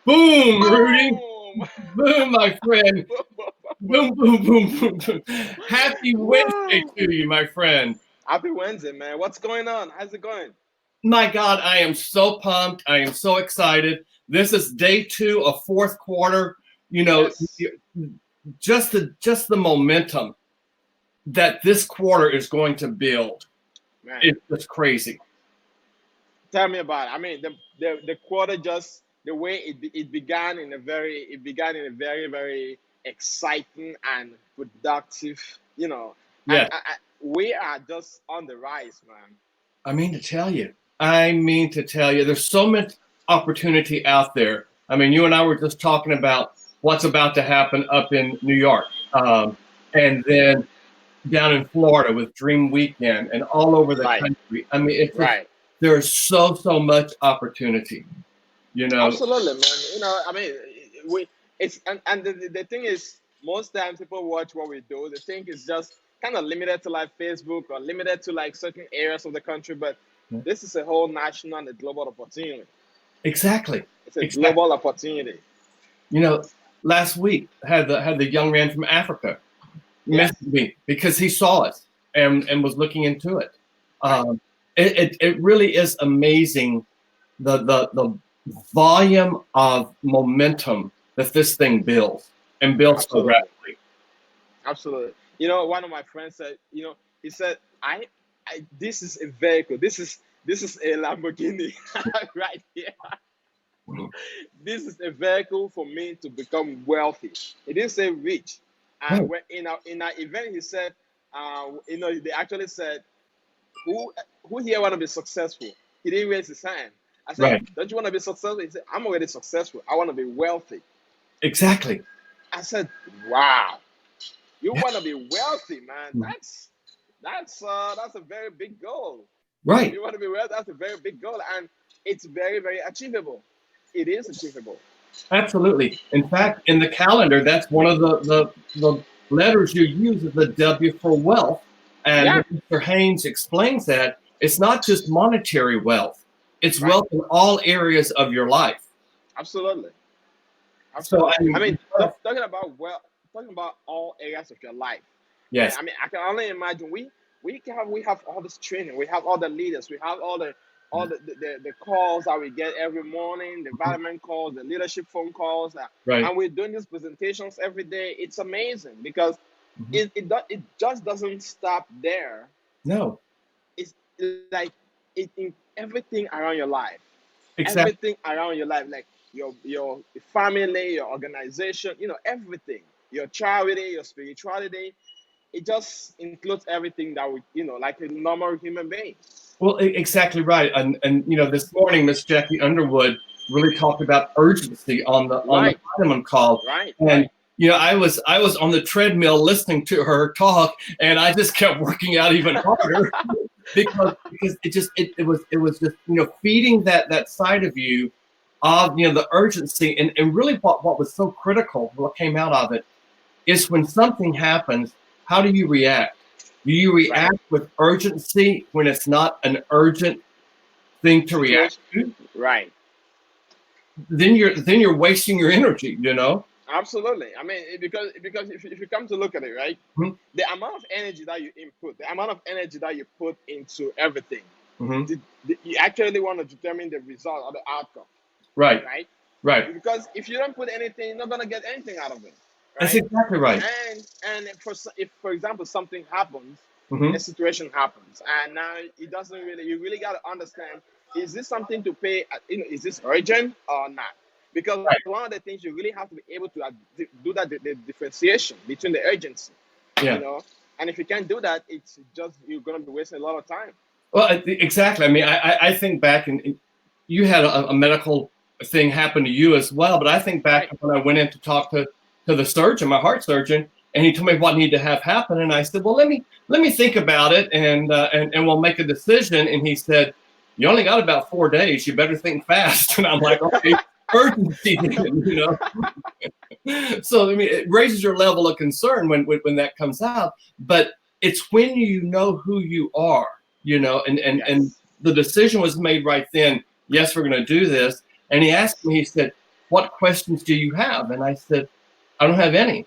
Boom, Rudy. Boom! Boom, my friend. Boom, boom, boom, boom, boom. Happy Wednesday Wow! to you, my friend. Happy Wednesday, man. What's going on? How's it going? My God, I am so pumped. I am so excited. This is day two of fourth quarter. You know, Yes, just the momentum that this quarter is going to build. man. It's just crazy. Tell me about it. I mean, the quarter just the way it began in a very very exciting and productive. And Yeah, we are just on the rise, man. I mean to tell you. There's so much opportunity out there. I mean, you and I were just talking about what's about to happen up in New York, and then down in Florida with Dream Weekend, and all over the Right, country. I mean, it's just right. there's so much opportunity. You know, Absolutely, man. I mean, we it's and the thing is, most times people watch what we do. They think it's just kind of limited to like Facebook or limited to like certain areas of the country, but this is a whole national and a global opportunity. exactly, It's a exactly. global opportunity. You know, last week had the young man from Africa message Yes, me because he saw us and was looking into it. right. Um, it really is amazing the volume of momentum that this thing builds and builds so Absolutely, rapidly. absolutely. One of my friends said, he said, I this is a vehicle. This is a Lamborghini right here. This is a vehicle for me to become wealthy. He didn't say rich. And Right, when in our event, he said, they actually said, who who here want to be successful? He didn't raise his hand. I said, right, don't you want to be successful? He said, I'm already successful. I want to be wealthy. exactly. I said, wow, you Yeah, want to be wealthy, man? That's a very big goal. right. You want to be wealthy? That's a very big goal, and it's very very achievable. It is achievable. Absolutely. In fact, in the calendar, that's one of the letters you use is the W for wealth. And Yeah, when Mr. Haynes explains that, it's not just monetary wealth, it's right. wealth in all areas of your life. Absolutely. So, Absolutely. I I mean, mean, talking about all areas of your life, man. yes, I mean, I can only imagine we have all this training, we have all the leaders, we have all the calls that we get every morning, the development calls, the leadership phone calls, right. and we're doing these presentations every day. It's amazing because Mhm. it just doesn't stop there. No, It's like it in everything around your life, exactly. everything around your life, like your family, your organization, everything, your charity, your spirituality. It just includes everything that we, like a normal human being. Well, exactly right. And this morning, Miss Jackie Underwood really talked about urgency on the Right, Heinemann call, right, and right. I was on the treadmill listening to her talk, and I just kept working out even harder because it was just feeding that side of you of the urgency and really what was so critical, what came out of it is when something happens, how do you react? Do you Right. react with urgency when it's not an urgent thing to react Situation. to? Right. Then you're wasting your energy. Absolutely. I mean, because if you come to look at it, right, Hmm. the amount of energy that you input, the amount of energy that you put into everything, Hmm. you actually want to determine the result or the outcome, Right, right? right. Because if you don't put anything, you're not gonna get anything out of it, That's right? exactly right. And if for example something happens, a Hmm. situation happens, and now it doesn't really, you really got to understand: is this something to pay? Is this urgent or not? Because Right. one of the things you really have to be able to do that the differentiation between the urgency, you Yeah. know. And if you can't do that, it's just you're gonna be wasting a lot of time. Well, exactly. I mean, I think back and you had a medical thing happen to you as well, but I think back Right, to when I went in to talk to the surgeon, my heart surgeon, and he told me what needed to have happen, and I said, well, let me think about it, and we'll make a decision. And he said, you only got about 4 days. You better think fast. And I'm like, okay, urgency, So I mean, it raises your level of concern when that comes out. But it's when you know who you are, and yes, the decision was made right then. Yes, we're going to do this. And he asked yes, me. He said, what questions do you have? And I said, I don't have any.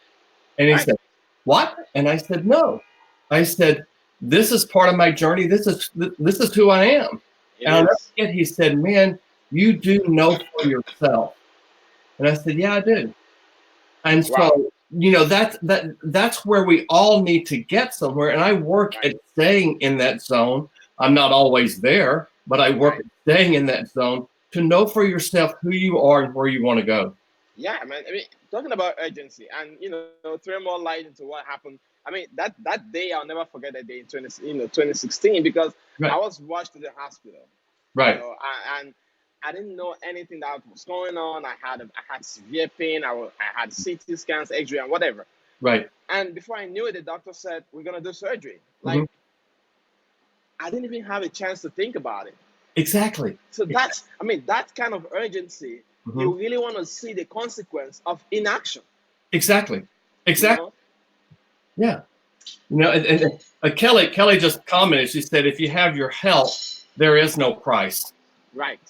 And he Right. said, what? And I said, no. I said, this is part of my journey. This is who I am. It And I'll never is. forget, he said, man, you do know for yourself. And I said, yeah, I do. And Wow. so, that's where we all need to get somewhere. And I work Right. at staying in that zone. I'm not always there, but I work Right. at staying in that zone to know for yourself who you are and where you want to go. Yeah, man. I mean, talking about urgency, and throw more light into what happened. I mean, that day I'll never forget that day in 2016, because Right, I was rushed to the hospital. right, And I didn't know anything that was going on. I had severe pain. I had CT scans, X-ray, and whatever. right. And before I knew it, the doctor said we're gonna do surgery. Hmm. Like, I didn't even have a chance to think about it. Exactly. So I mean, that kind of urgency, Hmm. you really want to see the consequence of inaction. Exactly. You Exactly. know, Yeah. Kelly just commented. She said, "If you have your health, there is no price." right,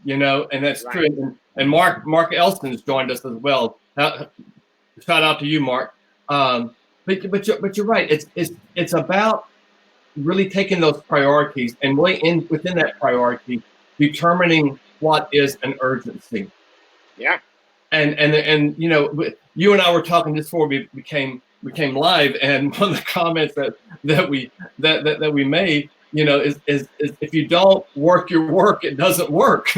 And that's true. right. And Mark Elston's joined us as well. Shout out to you, Mark. But you're right. It's about really taking those priorities and really within that priority, determining what is an urgency. Yeah, And you and I were talking just before we became live, and one of the comments that we made, is if you don't work your work, it doesn't work.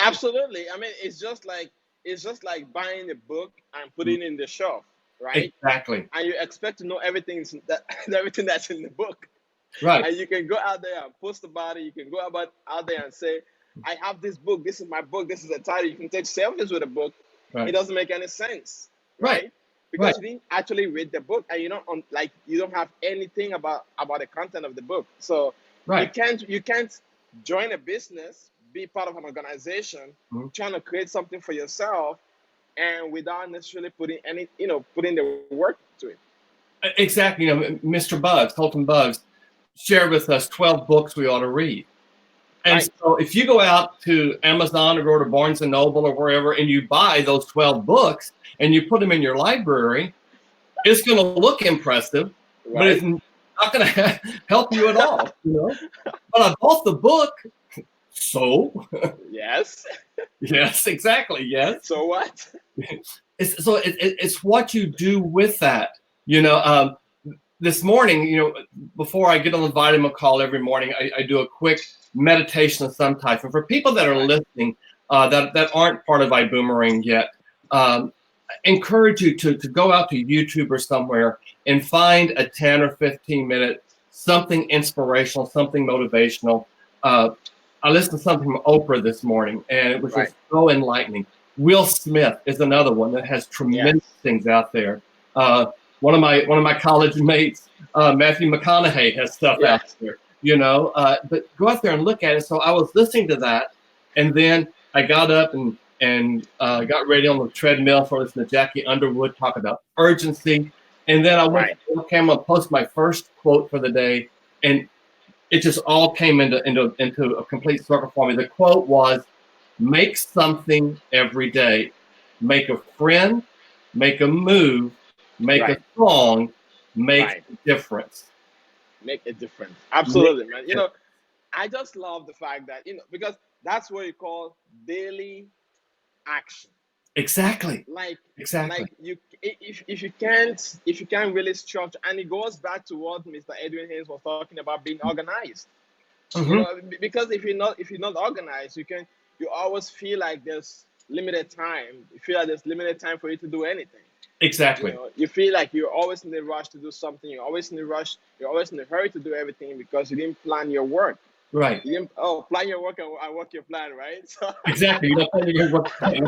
absolutely. I mean, it's just like buying a book and putting it in the shelf, right? Exactly. And you expect to know everything that's in the book. Right. And you can go out there and post about it. You can go out there and say, I have this book. This is my book. This is the title. You can take selfies with a book. It Right. doesn't make any sense, Right. right? Right. Because you didn't actually read the book, and you don't have anything about the content of the book. So Right. you can't join a business, be part of an organization, Mhm. trying to create something for yourself, and without necessarily putting the work to it. Exactly. Mr. Bugs, Colton Bugs, shared with us 12 books we ought to read. And Right. so if you go out to Amazon or go to Barnes and Noble or wherever and you buy those 12 books and you put them in your library, it's going to look impressive, but it's Right. not going to help you at all. But I bought the book. So, Yes. yes, exactly. Yes. So what? It's what you do with that. This morning, before I get on the vitamin call every morning, I do a quick meditation of some type. And for people that are Right. listening that aren't part of iboomerang yet, encourage you to go out to YouTube or somewhere and find a 10 or 15-minute something inspirational, something motivational. I listened to something from Oprah this morning, and it was Right. just so enlightening. Will Smith is another one that has tremendous Yes. things out there. One of my college mates, Matthew McConaughey, has stuff out Yes. there. But go out there and look at it. So I was listening to that, and then I got up and got ready on the treadmill for listening to Jackie Underwood talk about urgency. And then I went, Right. okay, I'm gonna post my first quote for the day, and it just all came into a complete circle for me. The quote was, "Make something every day. Make a friend, make a move, make a Right. song, make Right. a difference." Make a difference. Make Absolutely, man. a difference. I just love the fact that because that's what you call daily action. Exactly. Like Exactly. like you if you can't really structure, and it goes back to what Mr. Edwin Haynes was talking about, being organized. Hmm. Because if you're not organized, you always feel like there's limited time. You feel like there's limited time for you to do anything. Exactly. You feel like you're always in a rush to do something. You're always in a rush. You're always in a hurry to do everything because you didn't plan your work. Right. You didn't plan your work and work your plan, right? So Exactly. You don't think you're working.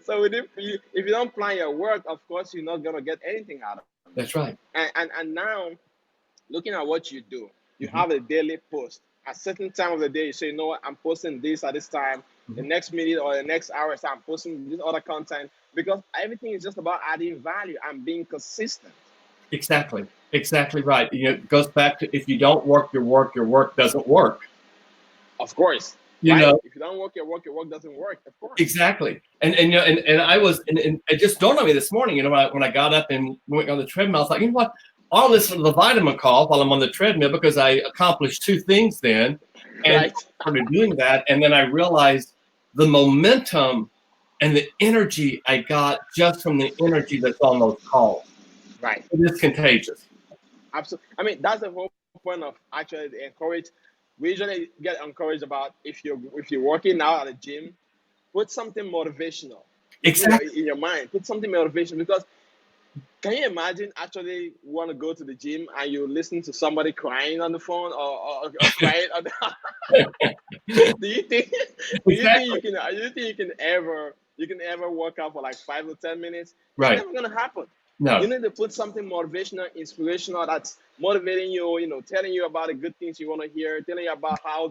so if you don't plan your work, of course you're not gonna get anything out of it. That's right. And now, looking at what you do, you Hmm. have a daily post. At certain time of the day, you say, you know what, I'm posting this at this time. The Hmm. next minute or the next hour, so I'm posting this other content, because everything is just about adding value and being consistent. Exactly. Exactly right. It goes back to, if you don't work your work doesn't work. Of course. You right? know, If you don't work your work doesn't work, of course. exactly. And you know, and I was, and it just dawned on me this morning, you know, when I got up and went on the treadmill, I was like, you know what? I'll listen to the vitamin call while I'm on the treadmill because I accomplished two things then. And Right. started doing that. And then I realized the momentum and the energy I got just from the energy that's on those calls. Right. It is contagious. Absolutely. I mean, that's the whole point of actually encourage. We usually get encouraged about if you're working out at a gym, put something motivational, Exactly. in your mind. Put something motivational because can you imagine actually want to go to the gym and you listen to somebody crying on the phone or crying on do you think Exactly. you can ever work out for like 5 or 10 minutes? It's Right. never gonna happen. You No. need to put something motivational, inspirational that's motivating you, telling you about the good things you want to hear, telling you about how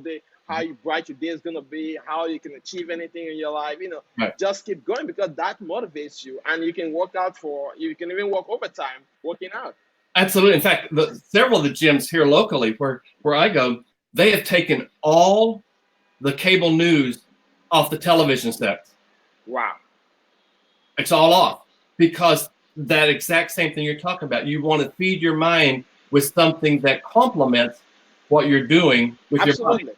you bright your day is gonna be, how you can achieve anything in your life. Right. Just keep going because that motivates you, and you can you can even work overtime working out. Absolutely. In fact, several of the gyms here locally where I go, they have taken all the cable news off the television sets. Wow. It's all off because that exact same thing you're talking about. You want to feed your mind with something that complements what you're doing with your body. Absolutely.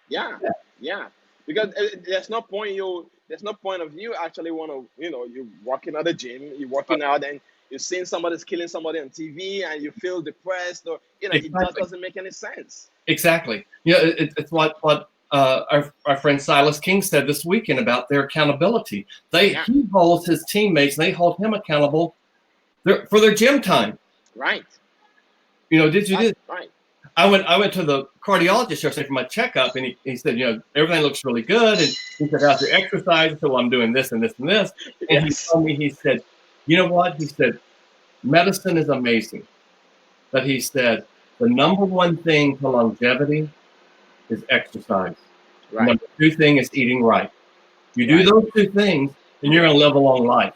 Yeah. Yeah. Yeah. Because there's no point of you actually want to, you're working at the gym, you're working out and you're seeing somebody's killing somebody on TV and you feel depressed or, it just Exactly. doesn't make any sense. Exactly. You know, it's what our friend Silas King said this weekend about their accountability. Yeah. He holds his teammates, and they hold him accountable for their gym time. Right. You know, did you That's do? right. I went to the cardiologist yesterday for my checkup, and he said, you know, everything looks really good. And he said, how's your exercise? So I'm doing this and this and this. And he Yes. told me, he said, you know what? He said, medicine is amazing. But he said, the number one thing for longevity is exercise. The Right. number two thing is eating right. You do Right. those two things, and you're going to live a long life.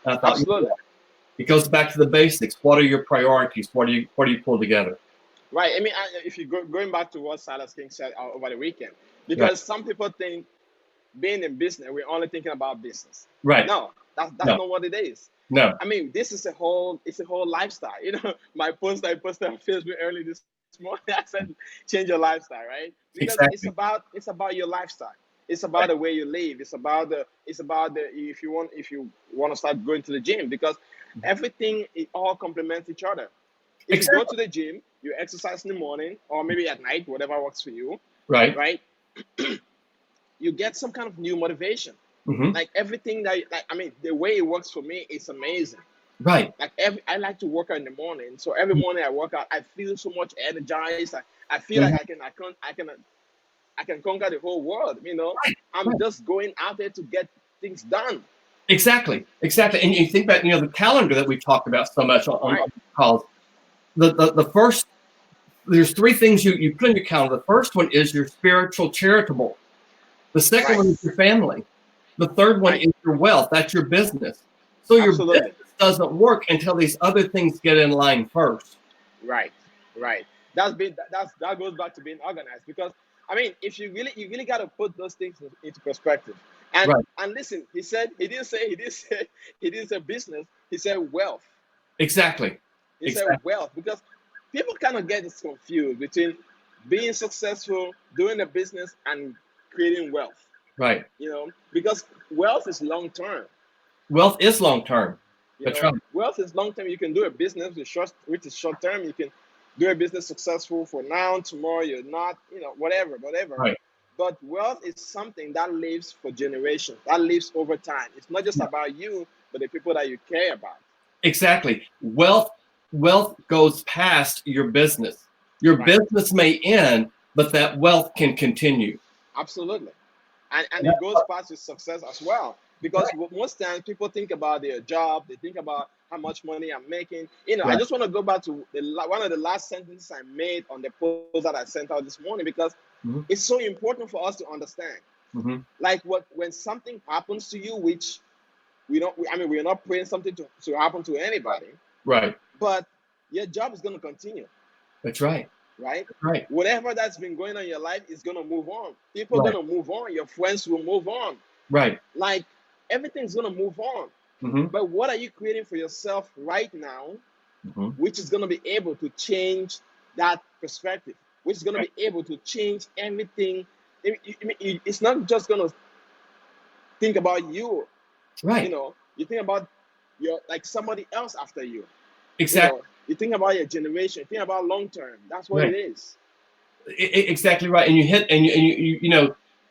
And I thought, you know Absolutely. what? It goes back to the basics. What are your priorities? What do you pull together? Right. I mean, if you going back to what Silas King said over the weekend, Right. because some people think being in business, we're only thinking about business. Right. No, that's No. not what it is. No. I mean, this is it's a whole lifestyle. My post I posted on Facebook early this morning, I said, change your lifestyle, right? Because Exactly. it's about your lifestyle. It's about Right. the way you live. It's about the if you want to start going to the gym because everything it all complements each other. If you go Exactly. to the gym, you exercise in the morning or maybe at night, whatever works for you, Right. right? You get some kind of new motivation. Hmm. Like everything I mean, the way it works for me is amazing. Right. Like I like to work out in the morning, so every morning I work out, I feel so much energized. I feel like Hmm. I can conquer the whole world. Right. I'm Right. just going out there to get things done. Exactly. Exactly. And you think about, you know, the calendar that we've talked about so much Right, on calls. The first, there's three things you put in your calendar. The first one is your spiritual charitable. The second right, one is your family. The third one right. is your wealth. That's your business. So your Absolutely. business doesn't work until these other things get in line first. Right, right. That goes back to being organized because I mean, if you really got to put those things into perspective. And Right. and listen, he didn't say business. He said wealth. Exactly. He said Exactly. wealth because people kind of get this confused between being successful, doing a business, and creating wealth. Right. Because wealth is long term. Wealth is long term. That's right. Wealth is long term. You can do a business which is short term. You can do a business successful for now, tomorrow you're not, whatever, whatever. Right. But wealth is something that lives for generations, that lives over time. It's not just Yeah. about you, but the people that you care about. Exactly. Wealth goes past your business. Your Right. business may end, but that wealth can continue. Absolutely. And And it that's goes past with success as well. Because right. most times people think about their job, they think about how much money I'm making. I Right. just want to go back to one of the last sentences I made on the post that I sent out this morning because Hmm. it's so important for us to understand. Hmm. Like when something happens to you, which I mean, we're not praying something to happen to anybody, Right. but your job is going to continue, That's right. right? Right. Whatever that's been going on in your life is gonna move on. People are Right. gonna move on. Your friends will move on. Right. Like everything's gonna move on. Mm-hmm. But what are you creating for yourself right now, Mm-hmm. which is gonna be able to change that perspective, which is gonna Right. be able to change everything. It's not just gonna think about you. Right. You know, you think about your like somebody else after you. You Exactly. know, you think about your generation. You think about long term. That's what Right. it is. Exactly right. And you hit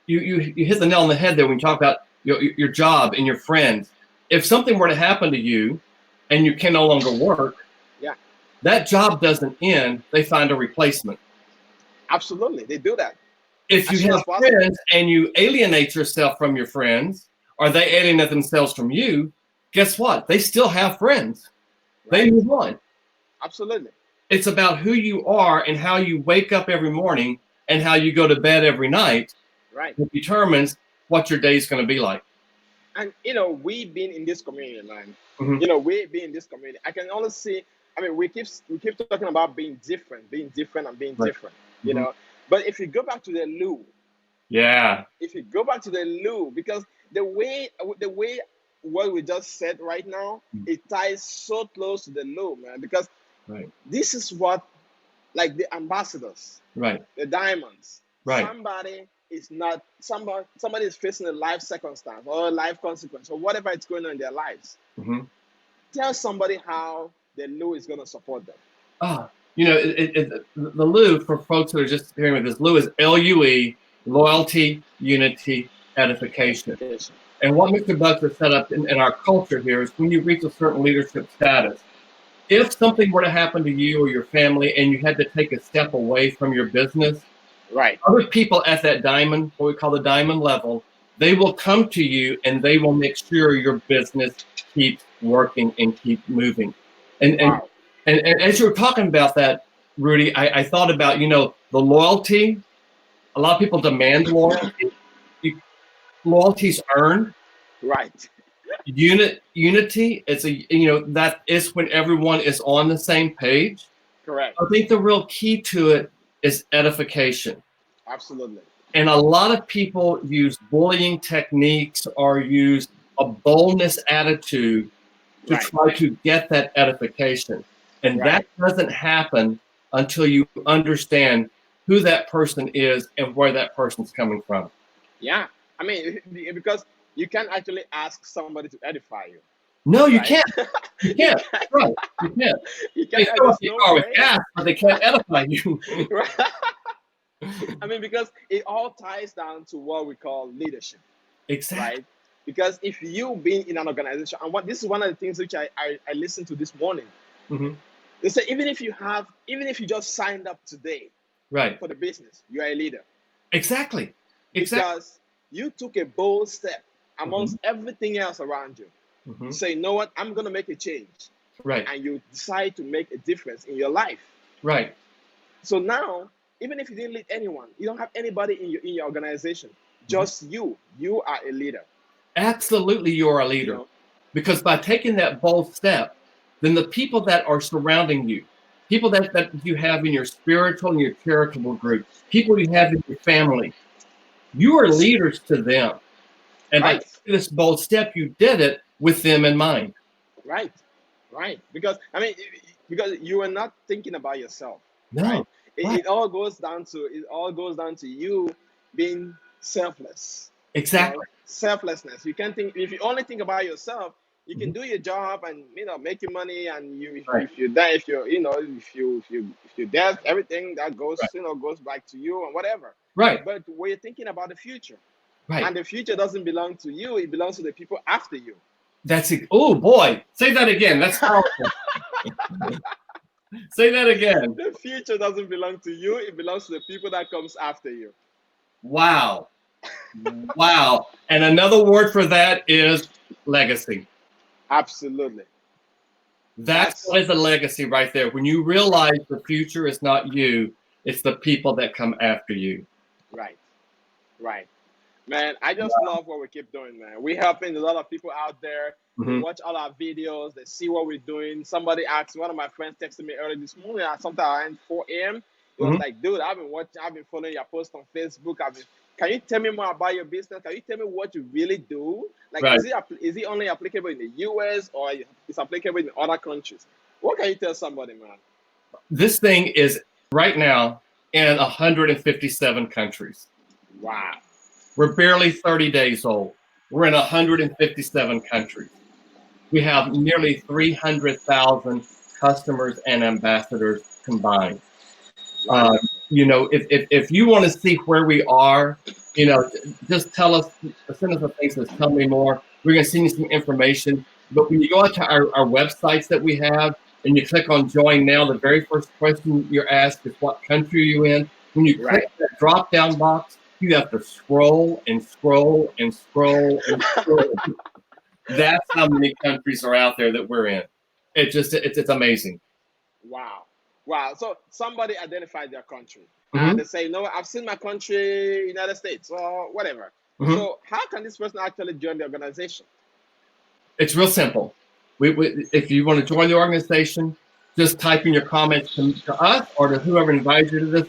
you hit the nail on the head there when you talk about your job and your friends. If something were to happen to you and you can no longer work, Yeah, that job doesn't end. They find a replacement. absolutely. They do that If as you soon have as possible. friends and you alienate yourself from your friends, or they alienate themselves from you, guess what? They still have friends. They Right? move on. Absolutely. It's about who you are and how you wake up every morning and how you go to bed every night Right. that determines what your day is going to be like. And we've been in this community, man. Mm-hmm. We've been in this community. I can only see. I mean, we keep talking about being different, and being Right. different. Mm-hmm. But if you go back to the loo, Yeah. because the way what we just said right now, it ties so close to the loo, man. Because Right. this is what, like, the ambassadors, Right. the diamonds. Right. Somebody is facing a life circumstance or a life consequence or whatever is going on in their lives. Mm-hmm. Tell somebody how the law is going to support them. The LU, for folks that are just hearing with this, LU is LUE, loyalty, unity, edification. Yes. And what Mr. Bucks has set up in our culture here is when you reach a certain leadership status, if something were to happen to you or your family and you had to take a step away from your business, Right. other people at that diamond, what we call the diamond level, they will come to you and they will make sure your business keeps working and keep moving. And Wow. and as you were talking about that, Rudy, I thought about, the loyalty. A lot of people demand loyalty. Loyalty's earned. Right. Unity, that is when everyone is on the same page. Correct. I think the real key to it is edification. Absolutely. And a lot of people use bullying techniques or use a boldness attitude to Right. try to get that edification. And that Right. doesn't happen until you understand who that person is and where that person's coming from. Yeah. I mean, because you can't actually ask somebody to edify you. No, you Right? can't. You can't. Right. You can't. You They can't. fill up There's your no car with way. gas, but they can't edify you. Right. I mean, because it all ties down to what we call leadership. Exactly. Right? Because if you've been in an organization, and this is one of the things which I listened to this morning. Mm-hmm. They say even if you just signed up today, Right. for the business, you are a leader. Exactly. Because you took a bold step amongst everything else around you. Mm-hmm. You say, you know what, I'm going to make a change. Right. And you decide to make a difference in your life. Right. So now, even if you didn't lead anyone, you don't have anybody in your organization, just you are a leader. Absolutely, you're a leader. Because by taking that bold step, then the people that are surrounding you, people that you have in your spiritual and your charitable group, people you have in your family, you are leaders to them. And by taking this bold step, you did it with them in mind. Right. Because you are not thinking about yourself. No. Right. It all goes down to you being selfless. Exactly. Selflessness. You can't think if you only think about yourself. You can do your job and make your money, and if you die, if you're dead, everything that goes goes back to you and whatever. Right. But we're thinking about the future. Right. And the future doesn't belong to you; it belongs to the people after you. That's it. Oh boy, say that again. That's powerful. Say that again. The future doesn't belong to you; it belongs to the people that comes after you. Wow. Wow. And another word for that is legacy. Absolutely. That's what is a legacy right there. When you realize the future is not you, it's the people that come after you. Right. Man, I just love what we keep doing, man. We're helping a lot of people out there. They watch all our videos. They see what we're doing. Somebody asked, one of my friends texted me earlier this morning at sometime around 4 a.m. was like, dude, I've been following your post on Facebook. Can you tell me more about your business? Can you tell me what you really do? Like, Right. is it only applicable in the US or is applicable in other countries? What can you tell somebody, man? This thing is right now in 157 countries. Wow. We're barely 30 days old. We're in 157 countries. We have nearly 300,000 customers and ambassadors combined. You know, if you want to see where we are, you know, just send us a thing that says tell me more. We're going to send you some information. But when you go out to our websites that we have and you click on join now, the very first question you're asked is what country are you in? When you click that drop down box, you have to scroll and scroll and scroll and scroll. That's how many countries are out there that we're in. It's amazing. Wow. Wow. So somebody identified their country and they say, no, I've seen my country, United States or whatever. So how can this person actually join the organization? It's real simple. If you want to join the organization, just type in your comments to us or to whoever invited you to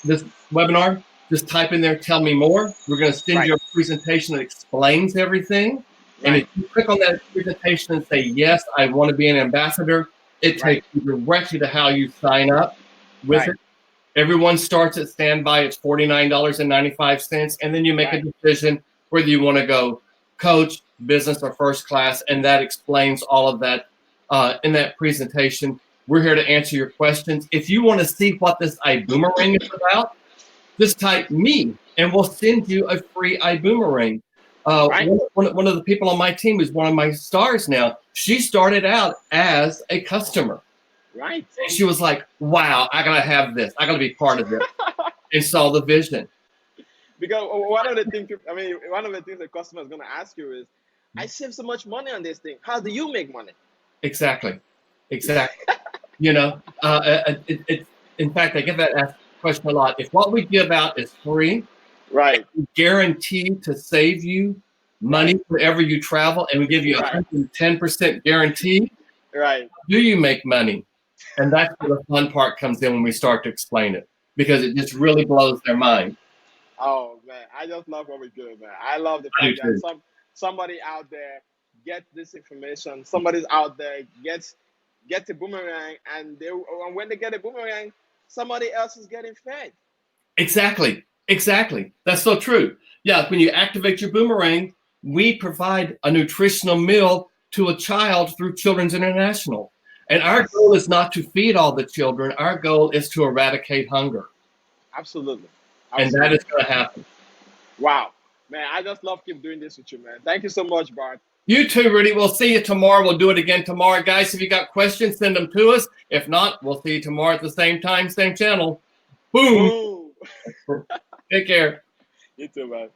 this webinar. Just type in there, tell me more. We're going to send you a presentation that explains everything. And if you click on that presentation and say, yes, I want to be an ambassador, it takes you directly to how you sign up with it. Everyone starts at standby. It's $49.95. And then you make a decision whether you want to go coach, business, or first class. And that explains all of that in that presentation. We're here to answer your questions. If you want to see what this ibüümerang is about, just type me and we'll send you a free ibüümerang. One of the people on my team who's one of my stars now, she started out as a customer. Right. And she was like, wow, I got to have this. I got to be part of this. And saw the vision. Because one of the things the customer is going to ask you is, I save so much money on this thing. How do you make money? Exactly. You know, in fact, I get that question a lot. If what we give out is free, guaranteed to save you money wherever you travel, and we give you 110% guarantee, do you make money? And that's where the fun part comes in when we start to explain it, because it just really blows their mind. Oh man, I just love what we do, man. I love the fact that somebody out there gets this information. Somebody's out there gets a boomerang, and when they get a boomerang, somebody else is getting fed. Exactly. That's so true. Yeah, when you activate your boomerang, we provide a nutritional meal to a child through Children's International. And our goal is not to feed all the children. Our goal is to eradicate hunger. Absolutely. And that is going to happen. Wow. Man, I just love keep doing this with you, man. Thank you so much, Bart. You too, Rudy. We'll see you tomorrow. We'll do it again tomorrow. Guys, if you got questions, send them to us. If not, we'll see you tomorrow at the same time, same channel. Boom. Take care. You too, man.